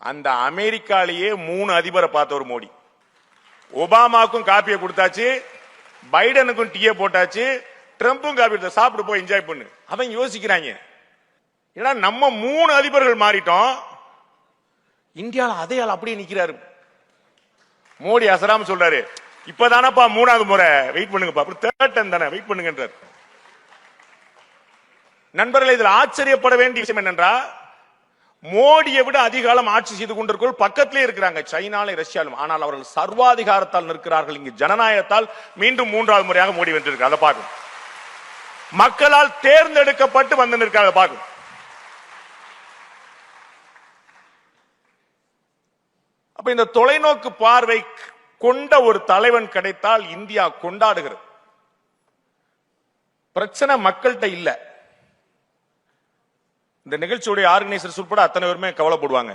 அந்த அமெரிக்காலேயே 3 அதிபரை பார்த்தவர் மோடி. ஒபாமாவுக்கும் காப்பியை கொடுத்தாச்சு, பைடனுக்கும் டீயை போட்டாச்சு, ட்ரம்பும் காப்பி சாப்பிட்டு போய் என்ஜாய் பண்ணு. அவன் யோசிக்கிறாங்க, ஏன்னா நம்ம 3 அதிபர்கள் மாறிட்டோம், இந்தியாவில் அதே ஆள் அப்படியே நிக்கிறாரு. மோடி அசராம சொல்றாரு, இப்பதானப்பா 3வது முறை, வெயிட் பண்ணுங்கப்பா, தேர்ட் டைம் தானே, வெயிட் பண்ணுங்கன்றார். நண்பர்கள், இதில் ஆச்சரியப்பட வேண்டிய விஷயம் என்னென்றா, மோடியை விட அதிக காலம் ஆட்சி செய்து கொண்டிருக்கள் பக்கத்திலே இருக்கிறாங்க, சைனாலும் ரஷ்யாலும். ஆனால் அவர்கள் சர்வாதிகாரத்தால் நிற்கிறார்கள். இங்கு ஜனநாயகத்தால் மீண்டும் 3வது முறையாக மோடி வென்றிருக்கார். அதை பார்க்கும், மக்களால் தேர்ந்தெடுக்கப்பட்டு வந்து நிற்கிறார். அதை பார்க்கும். அப்ப இந்த தொலைநோக்கு பார்வை கொண்ட ஒரு தலைவன் கிடைத்தால் இந்தியா கொண்டாடுகிறது. பிரச்சனை மக்கள்கிட்ட இல்ல. இந்த நிகழ்ச்சியுடைய ஆர்கனைசர்ஸ் உட்பட அத்தனை பேருமே கவலைப்படுவாங்க.